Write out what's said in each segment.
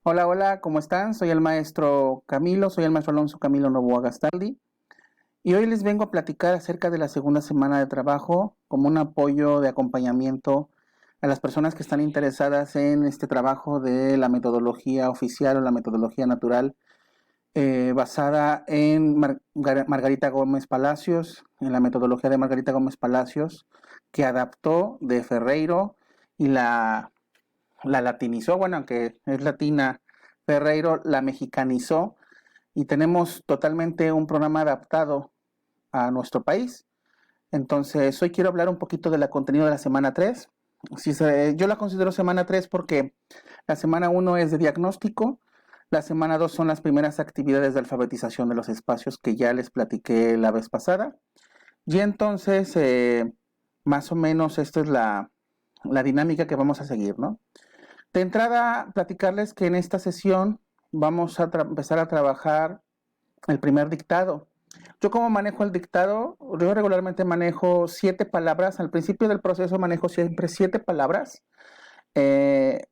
Hola, hola, ¿cómo están? Soy el maestro Camilo, soy el maestro Alonso Camilo Novoa Gastaldi y hoy les vengo a platicar acerca de la segunda semana de trabajo como un apoyo de acompañamiento a las personas que están interesadas en este trabajo de la metodología oficial o la metodología natural basada en Margarita Gómez Palacios, en la metodología de Margarita Gómez Palacios, que adaptó de Ferreiro y la latinizó, bueno, aunque es latina, Ferreiro la mexicanizó y tenemos totalmente un programa adaptado a nuestro país. Entonces, hoy quiero hablar un poquito de la contenido de la semana 3. Yo la considero semana 3 porque la semana 1 es de diagnóstico, la semana 2 son las primeras actividades de alfabetización de los espacios que ya les platiqué la vez pasada. Y entonces, más o menos, esta es la dinámica que vamos a seguir, ¿no? De entrada, platicarles que en esta sesión vamos a empezar a trabajar el primer dictado. Yo como manejo el dictado, yo regularmente manejo 7 palabras. Al principio del proceso manejo siempre 7 palabras. Eh,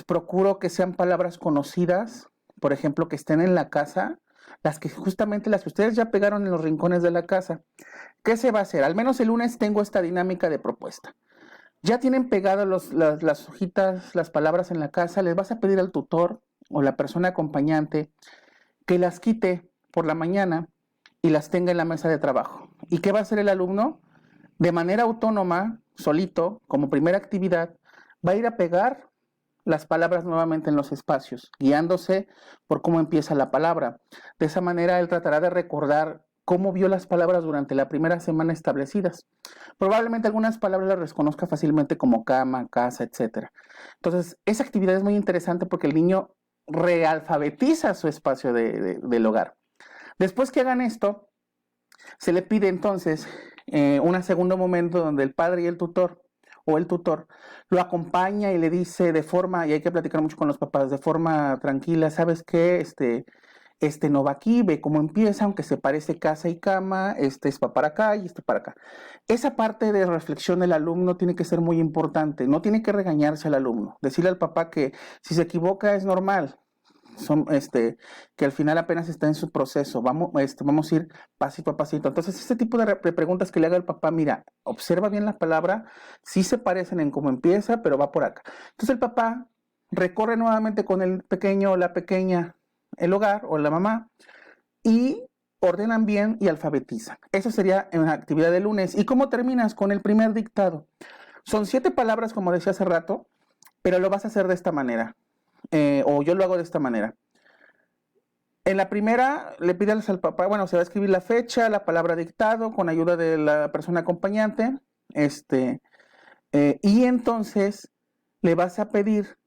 Procuro que sean palabras conocidas, por ejemplo, que estén en la casa, las que ustedes ya pegaron en los rincones de la casa. ¿Qué se va a hacer? Al menos el lunes tengo esta dinámica de propuesta. Ya tienen pegadas las hojitas, las palabras en la casa, les vas a pedir al tutor o la persona acompañante que las quite por la mañana y las tenga en la mesa de trabajo. ¿Y qué va a hacer el alumno? De manera autónoma, solito, como primera actividad, va a ir a pegar las palabras nuevamente en los espacios, guiándose por cómo empieza la palabra. De esa manera él tratará de recordar cómo vio las palabras durante la primera semana establecidas. Probablemente algunas palabras las reconozca fácilmente como cama, casa, etcétera. Entonces, esa actividad es muy interesante porque el niño realfabetiza su espacio del hogar. Después que hagan esto, se le pide entonces un segundo momento donde el padre y el tutor o el tutor lo acompaña y le dice de forma, y hay que platicar mucho con los papás, de forma tranquila, ¿sabes qué? Este no va aquí, ve cómo empieza, aunque se parece casa y cama, este es para acá y este para acá. Esa parte de reflexión del alumno tiene que ser muy importante, no tiene que regañarse al alumno, decirle al papá que si se equivoca es normal, que al final apenas está en su proceso, vamos a ir pasito a pasito. Entonces, este tipo de preguntas que le haga el papá, mira, observa bien la palabra, sí se parecen en cómo empieza, pero va por acá. Entonces el papá recorre nuevamente con el pequeño o la pequeña el hogar o la mamá y ordenan bien y alfabetizan. Eso sería en la actividad de lunes. ¿Y cómo terminas? Con el primer dictado. Son 7 palabras, como decía hace rato, pero lo vas a hacer de esta manera. O yo lo hago de esta manera. En la primera le pides al papá, bueno, se va a escribir la fecha, la palabra dictado con ayuda de la persona acompañante, y entonces le vas a pedir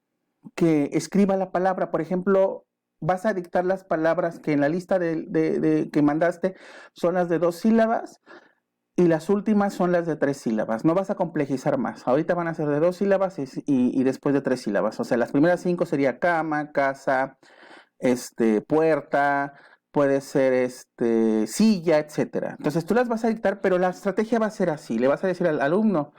que escriba la palabra. Por ejemplo, vas a dictar las palabras que en la lista que mandaste son las de 2 sílabas y las últimas son las de 3 sílabas. No vas a complejizar más. Ahorita van a ser de 2 sílabas y después de 3 sílabas. O sea, las primeras 5 sería cama, casa, puerta, puede ser silla, etcétera. Entonces tú las vas a dictar, pero la estrategia va a ser así. Le vas a decir al alumno,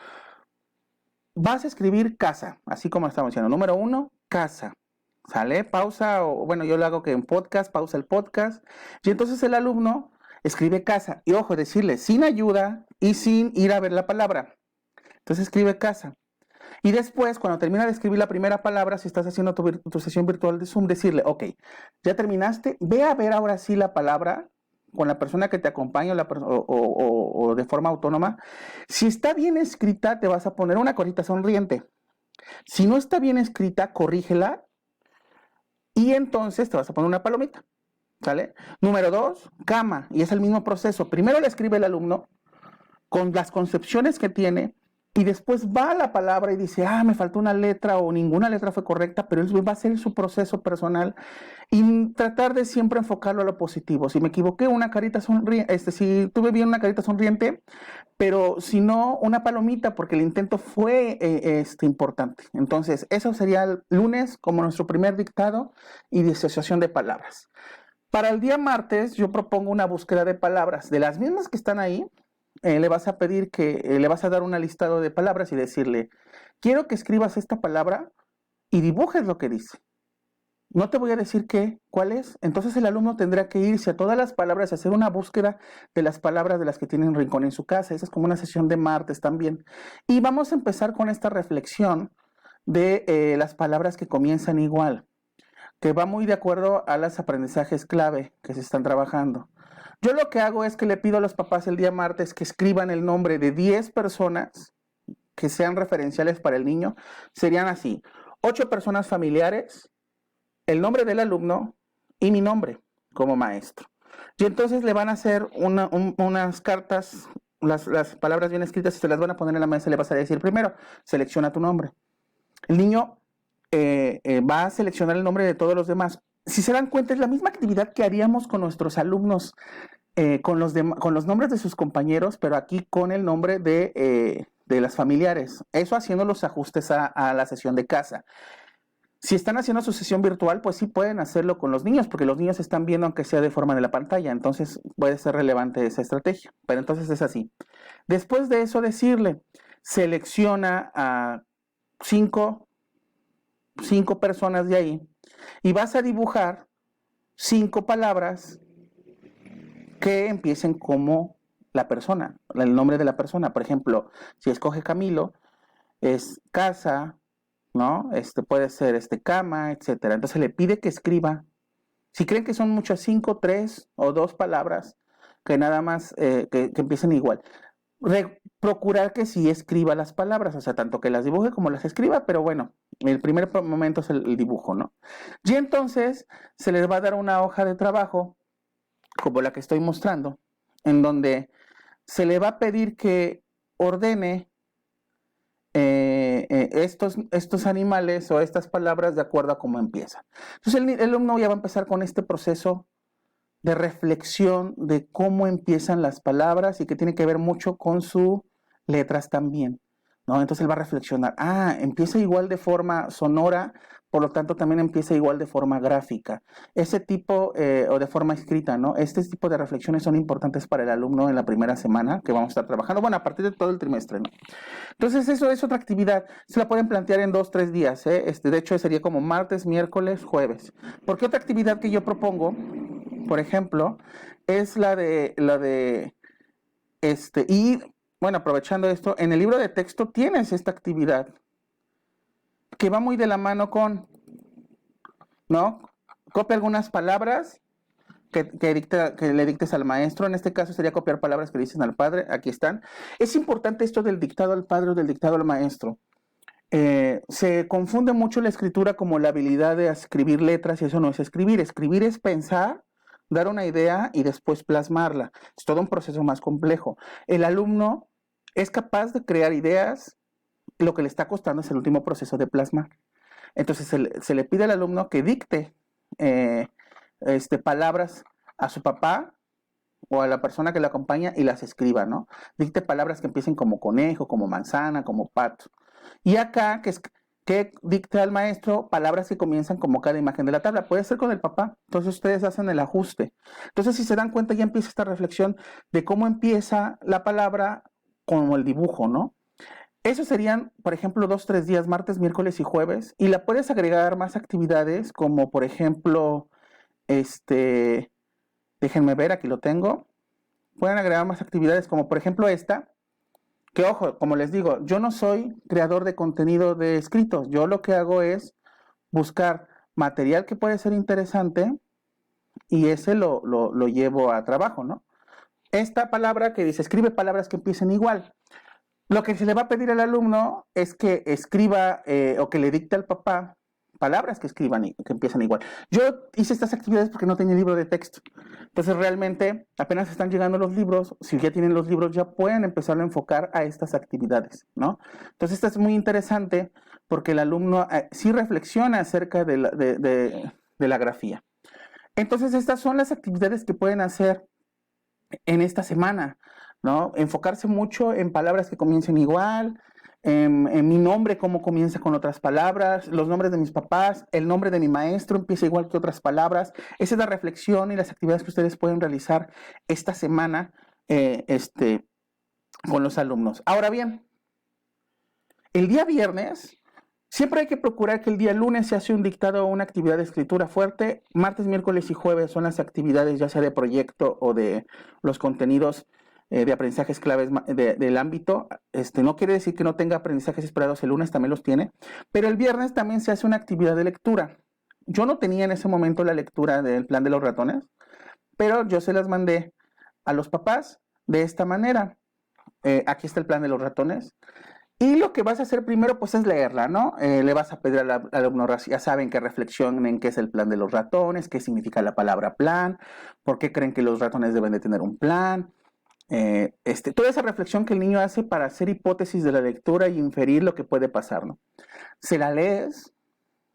vas a escribir casa, así como estamos diciendo. Número 1, casa. ¿Sale? Pausa, o bueno, yo lo hago que en podcast, pausa el podcast. Y entonces el alumno escribe casa. Y ojo, decirle sin ayuda y sin ir a ver la palabra. Entonces escribe casa. Y después, cuando termina de escribir la primera palabra, si estás haciendo tu sesión virtual de Zoom, decirle, ok, ya terminaste, ve a ver ahora sí la palabra con la persona que te acompaña o de forma autónoma. Si está bien escrita, te vas a poner una corita sonriente. Si no está bien escrita, corrígela y entonces te vas a poner una palomita. ¿Sale? Número 2, cama. Y es el mismo proceso. Primero le escribe el alumno con las concepciones que tiene y después va a la palabra y dice, me faltó una letra o ninguna letra fue correcta, pero él va a hacer su proceso personal y tratar de siempre enfocarlo a lo positivo. Si me equivoqué, una carita sonriente, si tuve bien una carita sonriente, pero si no, una palomita, porque el intento fue importante. Entonces, eso sería el lunes como nuestro primer dictado y disociación de palabras. Para el día martes, yo propongo una búsqueda de palabras, de las mismas que están ahí, le vas a pedir le vas a dar un listado de palabras y decirle, quiero que escribas esta palabra y dibujes lo que dice. No te voy a decir cuál es. Entonces el alumno tendrá que irse a todas las palabras y hacer una búsqueda de las palabras de las que tienen rincón en su casa. Esa es como una sesión de martes también. Y vamos a empezar con esta reflexión de las palabras que comienzan igual, que va muy de acuerdo a los aprendizajes clave que se están trabajando. Yo lo que hago es que le pido a los papás el día martes que escriban el nombre de 10 personas que sean referenciales para el niño. Serían así: 8 personas familiares, el nombre del alumno y mi nombre como maestro. Y entonces le van a hacer unas cartas, las palabras bien escritas, y se las van a poner en la mesa y le vas a decir primero: selecciona tu nombre. El niño va a seleccionar el nombre de todos los demás. Si se dan cuenta, es la misma actividad que haríamos con nuestros alumnos, con los nombres de sus compañeros, pero aquí con el nombre de las familiares. Eso haciendo los ajustes a la sesión de casa. Si están haciendo su sesión virtual, pues sí pueden hacerlo con los niños, porque los niños están viendo aunque sea de forma de la pantalla, entonces puede ser relevante esa estrategia. Pero entonces es así. Después de eso, decirle: selecciona a cinco personas de ahí y vas a dibujar 5 palabras que empiecen como la persona, el nombre de la persona. Por ejemplo, si escoge Camilo, es casa, ¿no? Puede ser cama, etcétera. Entonces le pide que escriba. Si creen que son muchas, 5, 3 o 2 palabras, que nada más que empiecen igual. Procurar que sí escriba las palabras, o sea, tanto que las dibuje como las escriba, pero bueno, el primer momento es el dibujo, ¿no? Y entonces se les va a dar una hoja de trabajo, como la que estoy mostrando, en donde se le va a pedir que ordene estos animales o estas palabras de acuerdo a cómo empiezan. Entonces el alumno ya va a empezar con este proceso de reflexión de cómo empiezan las palabras y que tiene que ver mucho con sus letras también, ¿no? Entonces él va a reflexionar: empieza igual de forma sonora, por lo tanto también empieza igual de forma gráfica. Ese tipo, o de forma escrita, ¿no? Este tipo de reflexiones son importantes para el alumno en la primera semana que vamos a estar trabajando, bueno, a partir de todo el trimestre, ¿no? Entonces eso es otra actividad, se la pueden plantear en 2, 3 días, ¿eh? De hecho sería como martes, miércoles, jueves. Porque otra actividad que yo propongo, por ejemplo, es y bueno, aprovechando esto, en el libro de texto tienes esta actividad que va muy de la mano con, ¿no? Copia algunas palabras que le dictes al maestro. En este caso sería copiar palabras que le dicen al padre. Aquí están. Es importante esto del dictado al padre o del dictado al maestro. Se confunde mucho la escritura como la habilidad de escribir letras, y eso no es escribir. Escribir es pensar, dar una idea y después plasmarla. Es todo un proceso más complejo. El alumno es capaz de crear ideas, lo que le está costando es el último proceso de plasmar. Entonces se le pide al alumno que dicte palabras a su papá o a la persona que le acompaña y las escriba, ¿no? Dicte palabras que empiecen como conejo, como manzana, como pato. Y acá que dicte al maestro palabras que comienzan como cada imagen de la tabla. Puede ser con el papá. Entonces ustedes hacen el ajuste. Entonces, si se dan cuenta, ya empieza esta reflexión de cómo empieza la palabra como el dibujo, ¿no? Esos serían, por ejemplo, 2, 3 días, martes, miércoles y jueves. Y la puedes agregar más actividades, como por ejemplo, déjenme ver, aquí lo tengo. Pueden agregar más actividades, como por ejemplo esta, que ojo, como les digo, yo no soy creador de contenido de escritos. Yo lo que hago es buscar material que puede ser interesante y ese lo llevo a trabajo, ¿no? Esta palabra que dice: escribe palabras que empiecen igual. Lo que se le va a pedir al alumno es que escriba o que le dicte al papá palabras que escriban y que empiezan igual. Yo hice estas actividades porque no tenía libro de texto. Entonces realmente apenas están llegando los libros. Si ya tienen los libros, ya pueden empezar a enfocar a estas actividades, ¿no? Entonces esto es muy interesante porque el alumno sí reflexiona acerca de la grafía. Entonces estas son las actividades que pueden hacer en esta semana, ¿no? Enfocarse mucho en palabras que comiencen igual, en mi nombre, cómo comienza con otras palabras, los nombres de mis papás, el nombre de mi maestro empieza igual que otras palabras. Esa es la reflexión y las actividades que ustedes pueden realizar esta semana con los alumnos. Ahora bien, el día viernes Siempre hay que procurar que el día lunes se hace un dictado o una actividad de escritura fuerte. Martes, miércoles y jueves son las actividades ya sea de proyecto o de los contenidos de aprendizajes claves del ámbito. No quiere decir que no tenga aprendizajes esperados el lunes, también los tiene. Pero el viernes también se hace una actividad de lectura. Yo no tenía en ese momento la lectura del plan de los ratones, pero yo se las mandé a los papás de esta manera. Aquí está el plan de los ratones. Y lo que vas a hacer primero, pues, es leerla, ¿no? Le vas a pedir al alumno, ya saben, que reflexionen qué es el plan de los ratones, qué significa la palabra plan, por qué creen que los ratones deben de tener un plan. Toda esa reflexión que el niño hace para hacer hipótesis de la lectura y inferir lo que puede pasar, ¿no? Se la lees,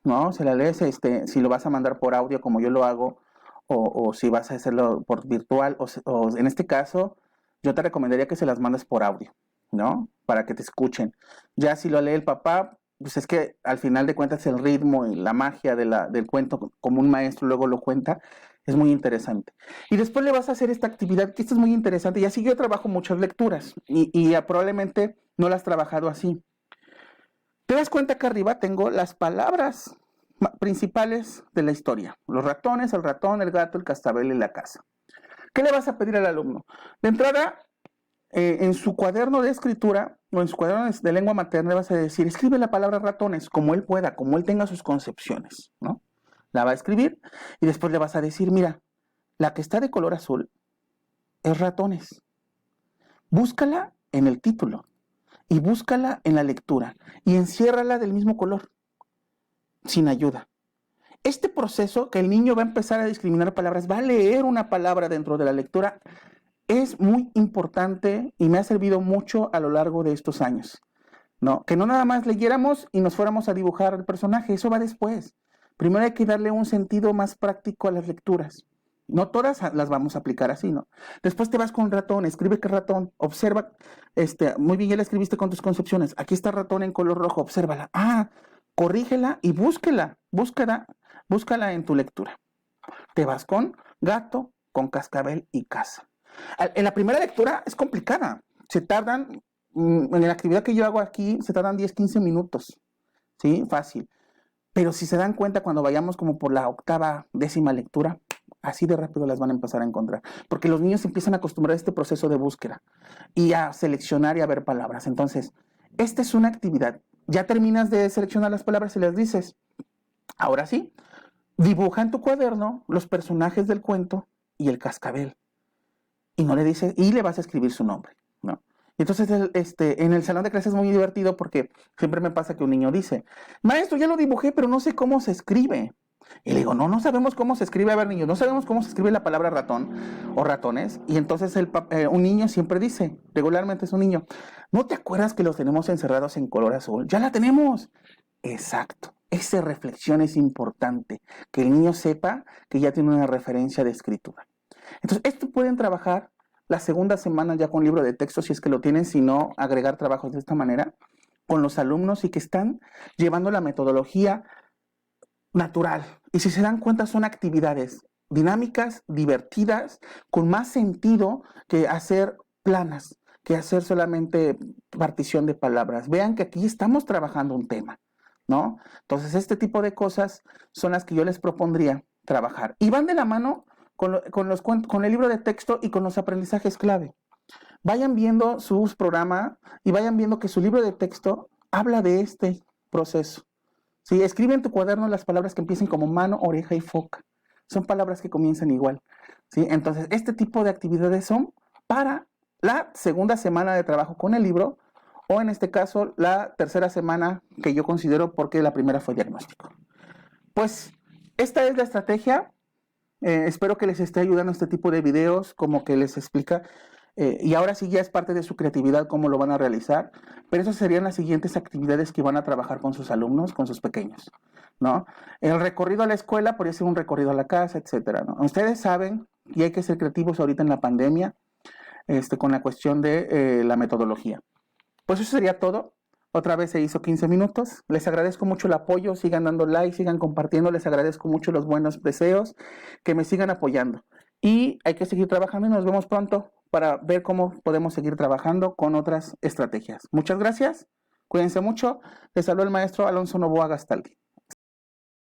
¿no? Se la lees, si lo vas a mandar por audio como yo lo hago, o si vas a hacerlo por virtual, o en este caso, yo te recomendaría que se las mandes por audio, ¿no? Para que te escuchen. Ya si lo lee el papá, pues es que al final de cuentas el ritmo y la magia del cuento, como un maestro luego lo cuenta, es muy interesante. Y después le vas a hacer esta actividad, que esta es muy interesante, y así yo trabajo muchas lecturas, y probablemente no las has trabajado así. Te das cuenta que arriba tengo las palabras principales de la historia. Los ratones, el ratón, el gato, el cascabel y la casa. ¿Qué le vas a pedir al alumno? De entrada, en su cuaderno de escritura o en su cuaderno de lengua materna le vas a decir, escribe la palabra ratones como él pueda, como él tenga sus concepciones, ¿no? La va a escribir y después le vas a decir, mira, la que está de color azul es ratones. Búscala en el título y búscala en la lectura y enciérrala del mismo color, sin ayuda. Este proceso que el niño va a empezar a discriminar palabras, va a leer una palabra dentro de la lectura, es muy importante y me ha servido mucho a lo largo de estos años, ¿no? Que no nada más leyéramos y nos fuéramos a dibujar el personaje, eso va después. Primero hay que darle un sentido más práctico a las lecturas. No todas las vamos a aplicar así, ¿no? Después te vas con ratón, escribe que ratón, observa, muy bien, ya la escribiste con tus concepciones, aquí está ratón en color rojo, obsérvala, corrígela y búscala en tu lectura. Te vas con gato, con cascabel y casa. En la primera lectura es complicada, se tardan, en la actividad que yo hago aquí, se tardan 10, 15 minutos, ¿sí? Fácil. Pero si se dan cuenta, cuando vayamos como por la octava, 10ª lectura, así de rápido las van a empezar a encontrar. Porque los niños empiezan a acostumbrar a este proceso de búsqueda y a seleccionar y a ver palabras. Entonces, esta es una actividad. Ya terminas de seleccionar las palabras y las dices. Ahora sí, dibuja en tu cuaderno los personajes del cuento y el cascabel. Y no le dice, y le vas a escribir su nombre, ¿no? Entonces, en el salón de clases es muy divertido porque siempre me pasa que un niño dice, maestro, ya lo dibujé, pero no sé cómo se escribe. Y le digo, no sabemos cómo se escribe. A ver, niños, no sabemos cómo se escribe la palabra ratón o ratones. Y entonces un niño siempre dice, regularmente es un niño, ¿no te acuerdas que los tenemos encerrados en color azul? Ya la tenemos. Exacto. Esa reflexión es importante, que el niño sepa que ya tiene una referencia de escritura. Entonces, esto pueden trabajar la segunda semana ya con libro de texto, si es que lo tienen, si no, agregar trabajos de esta manera con los alumnos y que están llevando la metodología natural. Y si se dan cuenta, son actividades dinámicas, divertidas, con más sentido que hacer planas, que hacer solamente partición de palabras. Vean que aquí estamos trabajando un tema, ¿no? Entonces, este tipo de cosas son las que yo les propondría trabajar. Y van de la mano con el libro de texto y con los aprendizajes clave. Vayan viendo sus programas y vayan viendo que su libro de texto habla de este proceso. ¿Sí? Escribe en tu cuaderno las palabras que empiecen como mano, oreja y foca. Son palabras que comienzan igual, ¿sí? Entonces, este tipo de actividades son para la segunda semana de trabajo con el libro, o en este caso, la tercera semana que yo considero, porque la primera fue diagnóstico. Pues, esta es la estrategia. Espero que les esté ayudando este tipo de videos, como que les explica. Y ahora sí ya es parte de su creatividad cómo lo van a realizar, pero esas serían las siguientes actividades que van a trabajar con sus alumnos, con sus pequeños, ¿no? El recorrido a la escuela podría ser un recorrido a la casa, etcétera, ¿no? Ustedes saben, y hay que ser creativos ahorita en la pandemia, con la cuestión de la metodología. Pues eso sería todo. Otra vez se hizo 15 minutos. Les agradezco mucho el apoyo. Sigan dando like, sigan compartiendo. Les agradezco mucho los buenos deseos. Que me sigan apoyando. Y hay que seguir trabajando y nos vemos pronto para ver cómo podemos seguir trabajando con otras estrategias. Muchas gracias. Cuídense mucho. Les saluda el maestro Alonso Novoa Gastaldi.